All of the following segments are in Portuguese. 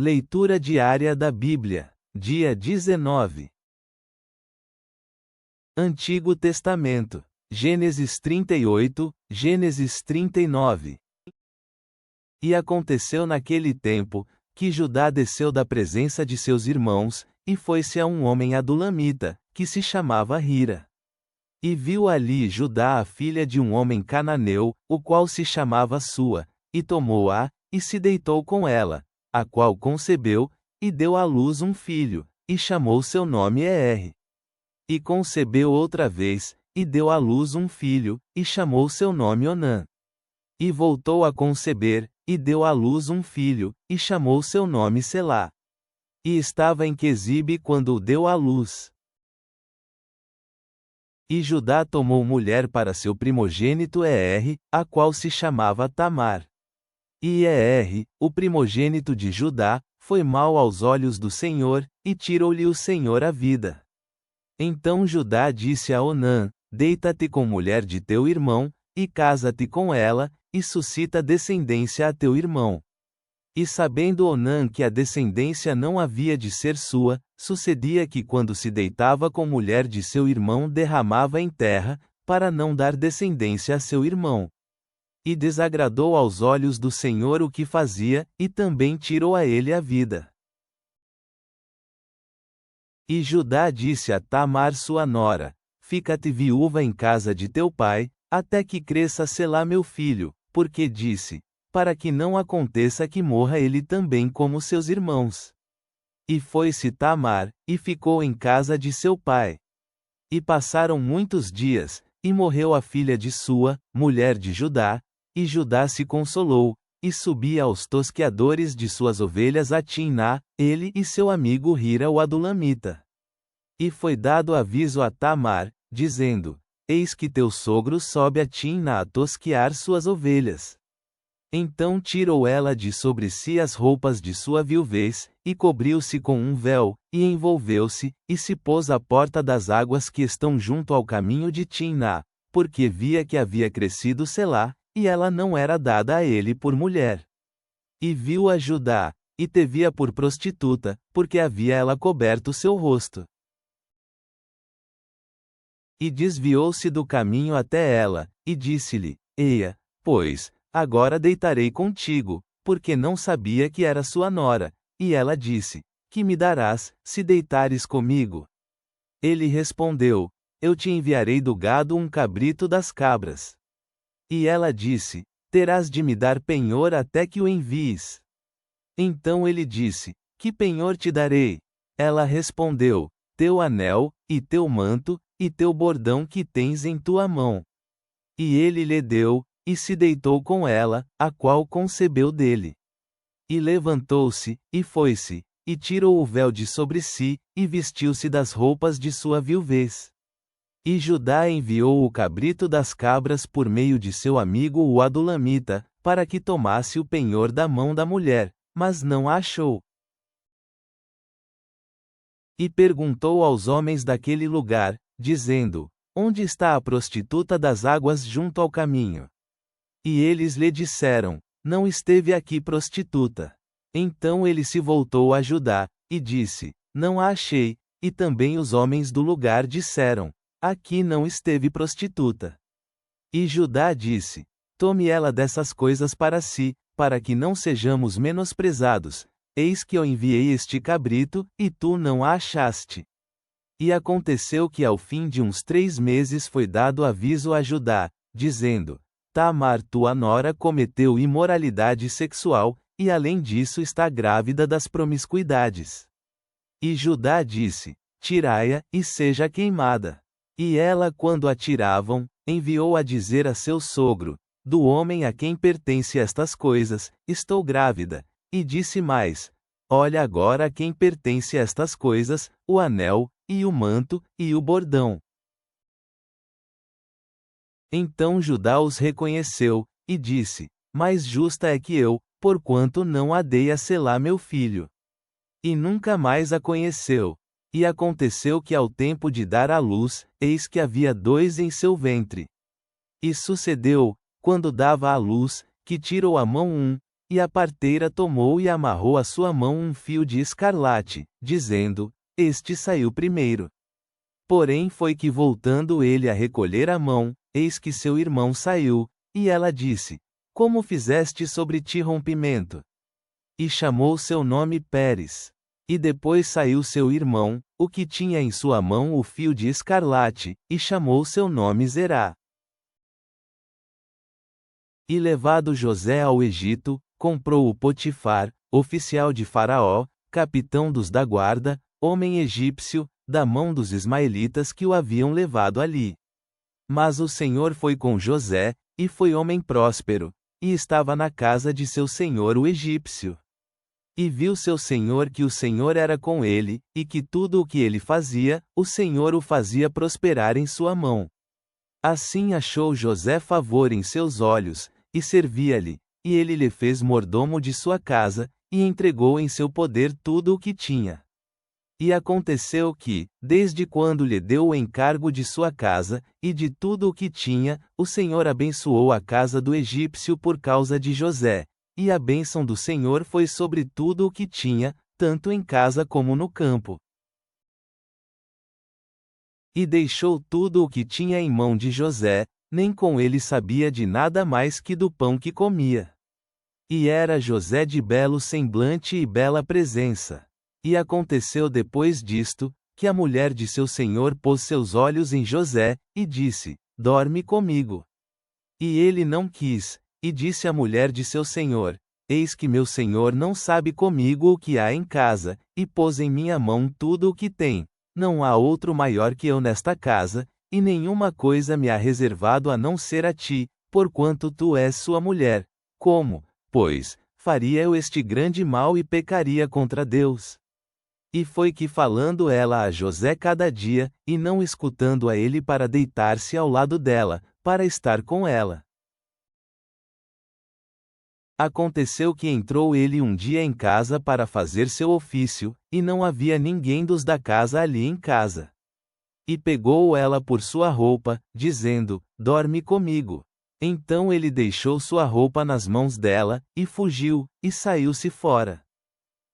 Leitura diária da Bíblia, dia 19. Antigo Testamento, Gênesis 38, Gênesis 39. E aconteceu naquele tempo, que Judá desceu da presença de seus irmãos, e foi-se a um homem adulamita, que se chamava Hira. E viu ali Judá a filha de um homem cananeu, o qual se chamava Sua, e tomou-a, e se deitou com ela, a qual concebeu, e deu à luz um filho, e chamou seu nome Er. E concebeu outra vez, e deu à luz um filho, e chamou seu nome Onã. E voltou a conceber, e deu à luz um filho, e chamou seu nome Selá. E estava em Quezibe quando o deu à luz. E Judá tomou mulher para seu primogênito Er, a qual se chamava Tamar. E Er, o primogênito de Judá, foi mau aos olhos do Senhor, e tirou-lhe o Senhor a vida. Então Judá disse a Onã: Deita-te com mulher de teu irmão, e casa-te com ela, e suscita descendência a teu irmão. E sabendo Onã que a descendência não havia de ser sua, sucedia que quando se deitava com mulher de seu irmão derramava em terra, para não dar descendência a seu irmão. E desagradou aos olhos do Senhor o que fazia, e também tirou a ele a vida. E Judá disse a Tamar sua nora: Fica-te viúva em casa de teu pai, até que cresça Selá meu filho, porque disse: para que não aconteça que morra ele também como seus irmãos. E foi-se Tamar, e ficou em casa de seu pai. E passaram muitos dias, e morreu a filha de Sua, mulher de Judá, e Judá se consolou, e subia aos tosqueadores de suas ovelhas a Timná, ele e seu amigo Hira o adulamita. E foi dado aviso a Tamar, dizendo: Eis que teu sogro sobe a Timná a tosquear suas ovelhas. Então tirou ela de sobre si as roupas de sua viuvez, e cobriu-se com um véu, e envolveu-se, e se pôs à porta das águas que estão junto ao caminho de Timná, porque via que havia crescido Selá, e ela não era dada a ele por mulher. E viu a Judá, e te-via por prostituta, porque havia ela coberto seu rosto. E desviou-se do caminho até ela, e disse-lhe: Eia, pois, agora deitarei contigo, porque não sabia que era sua nora. E ela disse: Que me darás, se deitares comigo? Ele respondeu: Eu te enviarei do gado um cabrito das cabras. E ela disse: Terás de me dar penhor até que o envies. Então ele disse: Que penhor te darei? Ela respondeu: Teu anel, e teu manto, e teu bordão que tens em tua mão. E ele lhe deu, e se deitou com ela, a qual concebeu dele. E levantou-se, e foi-se, e tirou o véu de sobre si, e vestiu-se das roupas de sua viuvez. E Judá enviou o cabrito das cabras por meio de seu amigo o adulamita, para que tomasse o penhor da mão da mulher, mas não a achou. E perguntou aos homens daquele lugar, dizendo: Onde está a prostituta das águas junto ao caminho? E eles lhe disseram: Não esteve aqui prostituta. Então ele se voltou a Judá, e disse: Não a achei. E também os homens do lugar disseram: Aqui não esteve prostituta. E Judá disse: Tome ela dessas coisas para si, para que não sejamos menosprezados. Eis que eu enviei este cabrito, e tu não a achaste. E aconteceu que ao fim de uns 3 meses foi dado aviso a Judá, dizendo: Tamar tua nora cometeu imoralidade sexual, e além disso está grávida das promiscuidades. E Judá disse: Tirai-a, e seja queimada. E ela, quando a tiravam, enviou a dizer a seu sogro: Do homem a quem pertence estas coisas, estou grávida. E disse mais: Olha agora a quem pertence estas coisas, o anel, e o manto, e o bordão. Então Judá os reconheceu, e disse: Mais justa é que eu, porquanto não a dei a Selá meu filho. E nunca mais a conheceu. E aconteceu que ao tempo de dar à luz, eis que havia 2 em seu ventre. E sucedeu, quando dava à luz, que tirou a mão um, e a parteira tomou e amarrou à sua mão um fio de escarlate, dizendo: Este saiu primeiro. Porém foi que voltando ele a recolher a mão, eis que seu irmão saiu, e ela disse: Como fizeste sobre ti rompimento? E chamou seu nome Pérez. E depois saiu seu irmão, o que tinha em sua mão o fio de escarlate, e chamou seu nome Zerá. E levado José ao Egito, comprou-o Potifar, oficial de Faraó, capitão dos da guarda, homem egípcio, da mão dos ismaelitas que o haviam levado ali. Mas o Senhor foi com José, e foi homem próspero, e estava na casa de seu senhor o egípcio. E viu seu senhor que o Senhor era com ele, e que tudo o que ele fazia, o Senhor o fazia prosperar em sua mão. Assim achou José favor em seus olhos, e servia-lhe, e ele lhe fez mordomo de sua casa, e entregou em seu poder tudo o que tinha. E aconteceu que, desde quando lhe deu o encargo de sua casa, e de tudo o que tinha, o Senhor abençoou a casa do egípcio por causa de José, e a bênção do Senhor foi sobre tudo o que tinha, tanto em casa como no campo. E deixou tudo o que tinha em mão de José, nem com ele sabia de nada mais que do pão que comia. E era José de belo semblante e bela presença. E aconteceu depois disto, que a mulher de seu senhor pôs seus olhos em José, e disse: Dorme comigo. E ele não quis, e disse à mulher de seu senhor: Eis que meu senhor não sabe comigo o que há em casa, e pôs em minha mão tudo o que tem. Não há outro maior que eu nesta casa, e nenhuma coisa me há reservado a não ser a ti, porquanto tu és sua mulher. Como, pois, faria eu este grande mal e pecaria contra Deus? E foi que falando ela a José cada dia, e não escutando a ele para deitar-se ao lado dela, para estar com ela. Aconteceu que entrou ele um dia em casa para fazer seu ofício, e não havia ninguém dos da casa ali em casa. E pegou ela por sua roupa, dizendo: Dorme comigo. Então ele deixou sua roupa nas mãos dela, e fugiu, e saiu-se fora.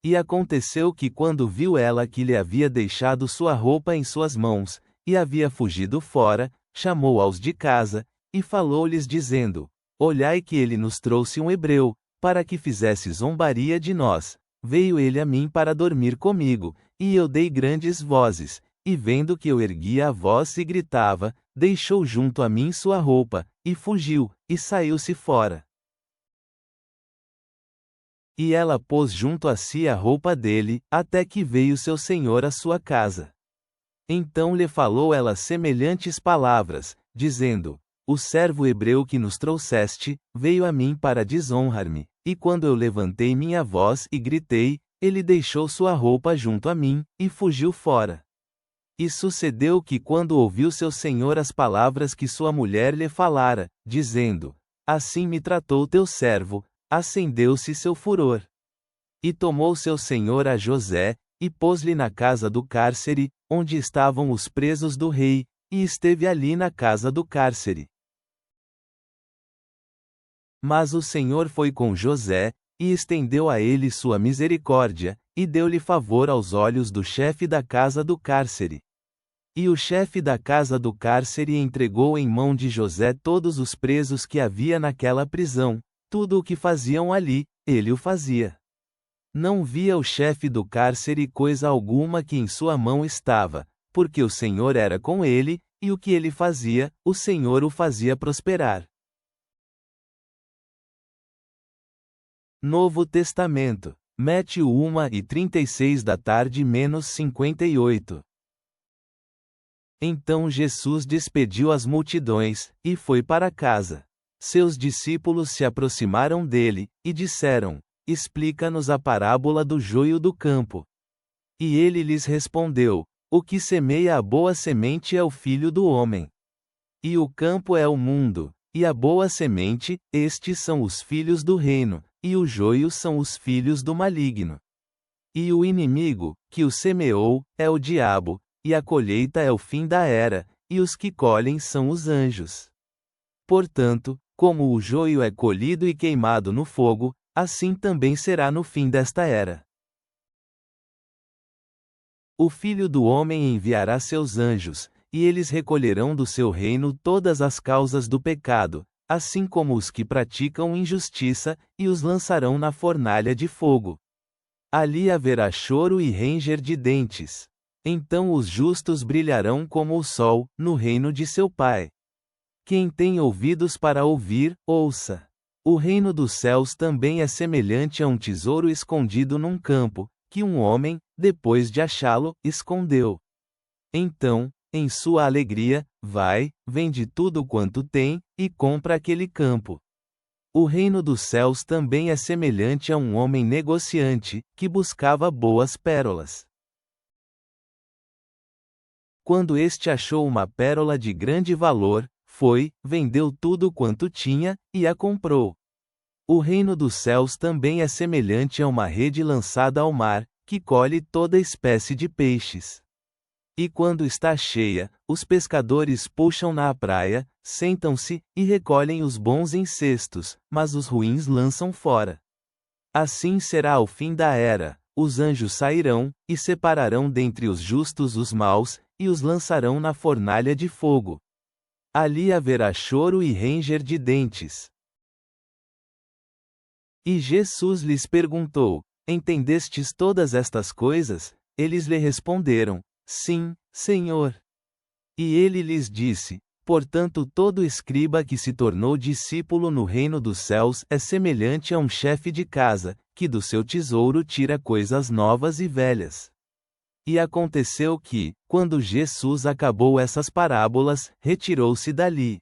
E aconteceu que quando viu ela que lhe havia deixado sua roupa em suas mãos, e havia fugido fora, chamou aos de casa, e falou-lhes dizendo: Olhai que ele nos trouxe um hebreu, para que fizesse zombaria de nós. Veio ele a mim para dormir comigo, e eu dei grandes vozes, e vendo que eu erguia a voz e gritava, deixou junto a mim sua roupa, e fugiu, e saiu-se fora. E ela pôs junto a si a roupa dele, até que veio seu senhor à sua casa. Então lhe falou ela semelhantes palavras, dizendo: O servo hebreu que nos trouxeste, veio a mim para desonrar-me, e quando eu levantei minha voz e gritei, ele deixou sua roupa junto a mim, e fugiu fora. E sucedeu que quando ouviu seu senhor as palavras que sua mulher lhe falara, dizendo: Assim me tratou teu servo, acendeu-se seu furor. E tomou seu senhor a José, e pôs-lhe na casa do cárcere, onde estavam os presos do rei, e esteve ali na casa do cárcere. Mas o Senhor foi com José, e estendeu a ele sua misericórdia, e deu-lhe favor aos olhos do chefe da casa do cárcere. E o chefe da casa do cárcere entregou em mão de José todos os presos que havia naquela prisão. Tudo o que faziam ali, ele o fazia. Não via o chefe do cárcere coisa alguma que em sua mão estava, porque o Senhor era com ele, e o que ele fazia, o Senhor o fazia prosperar. Novo Testamento. Mateus 1:36 da tarde menos 58. Então Jesus despediu as multidões, e foi para casa. Seus discípulos se aproximaram dele, e disseram: Explica-nos a parábola do joio do campo. E ele lhes respondeu: O que semeia a boa semente é o Filho do homem. E o campo é o mundo, e a boa semente, estes são os filhos do reino, e o joio são os filhos do maligno. E o inimigo, que o semeou, é o diabo, e a colheita é o fim da era, e os que colhem são os anjos. Portanto, como o joio é colhido e queimado no fogo, assim também será no fim desta era. O Filho do Homem enviará seus anjos, e eles recolherão do seu reino todas as causas do pecado, assim como os que praticam injustiça, e os lançarão na fornalha de fogo. Ali haverá choro e ranger de dentes. Então os justos brilharão como o sol, no reino de seu Pai. Quem tem ouvidos para ouvir, ouça. O reino dos céus também é semelhante a um tesouro escondido num campo, que um homem, depois de achá-lo, escondeu. Então, em sua alegria, vai, vende tudo quanto tem, e compra aquele campo. O reino dos céus também é semelhante a um homem negociante, que buscava boas pérolas. Quando este achou uma pérola de grande valor, foi, vendeu tudo quanto tinha, e a comprou. O reino dos céus também é semelhante a uma rede lançada ao mar, que colhe toda espécie de peixes. E quando está cheia, os pescadores puxam-na à praia, sentam-se, e recolhem os bons em cestos, mas os ruins lançam fora. Assim será ao fim da era: os anjos sairão, e separarão dentre os justos os maus, e os lançarão na fornalha de fogo. Ali haverá choro e ranger de dentes. E Jesus lhes perguntou: Entendestes todas estas coisas? Eles lhe responderam: Sim, Senhor. E ele lhes disse: Portanto, todo escriba que se tornou discípulo no reino dos céus é semelhante a um chefe de casa, que do seu tesouro tira coisas novas e velhas. E aconteceu que, quando Jesus acabou essas parábolas, retirou-se dali.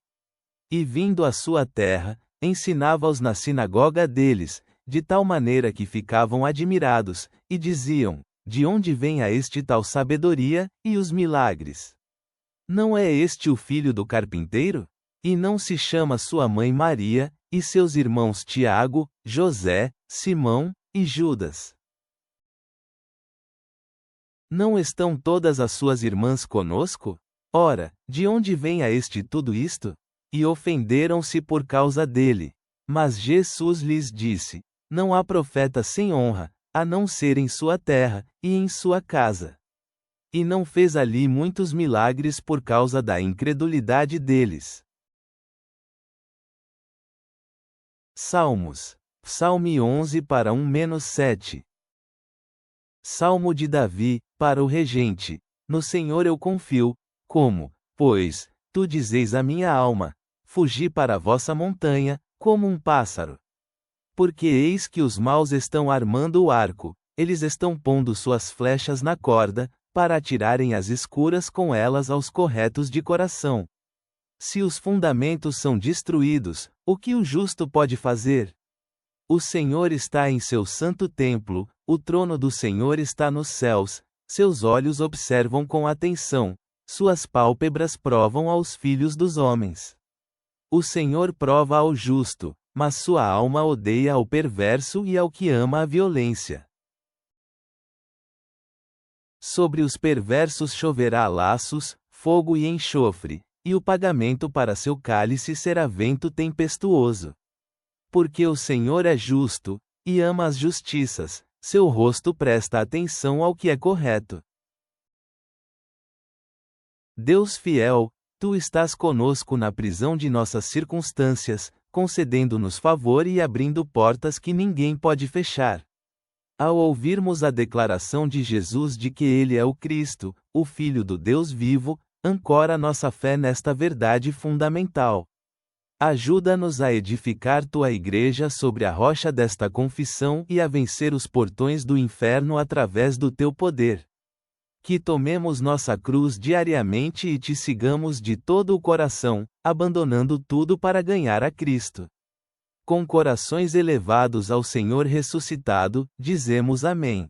E vindo à sua terra, ensinava-os na sinagoga deles, de tal maneira que ficavam admirados, e diziam: De onde vem a este tal sabedoria, e os milagres? Não é este o filho do carpinteiro? E não se chama sua mãe Maria, e seus irmãos Tiago, José, Simão, e Judas? Não estão todas as suas irmãs conosco? Ora, de onde vem a este tudo isto? E ofenderam-se por causa dele. Mas Jesus lhes disse: Não há profeta sem honra, a não ser em sua terra, e em sua casa. E não fez ali muitos milagres por causa da incredulidade deles. Salmos. Psalme 11 para 1-7. Salmo de Davi, para o regente. No Senhor eu confio, como, pois, tu dizeis à minha alma: fugi para a vossa montanha, como um pássaro. Porque eis que os maus estão armando o arco, eles estão pondo suas flechas na corda, para atirarem as escuras com elas aos corretos de coração. Se os fundamentos são destruídos, o que o justo pode fazer? O Senhor está em seu santo templo, o trono do Senhor está nos céus, seus olhos observam com atenção, suas pálpebras provam aos filhos dos homens. O Senhor prova ao justo, mas sua alma odeia ao perverso e ao que ama a violência. Sobre os perversos choverá laços, fogo e enxofre, e o pagamento para seu cálice será vento tempestuoso. Porque o Senhor é justo, e ama as justiças, seu rosto presta atenção ao que é correto. Deus fiel, tu estás conosco na prisão de nossas circunstâncias, concedendo-nos favor e abrindo portas que ninguém pode fechar. Ao ouvirmos a declaração de Jesus de que Ele é o Cristo, o Filho do Deus vivo, ancora nossa fé nesta verdade fundamental. Ajuda-nos a edificar tua igreja sobre a rocha desta confissão e a vencer os portões do inferno através do teu poder. Que tomemos nossa cruz diariamente e te sigamos de todo o coração, abandonando tudo para ganhar a Cristo. Com corações elevados ao Senhor ressuscitado, dizemos amém.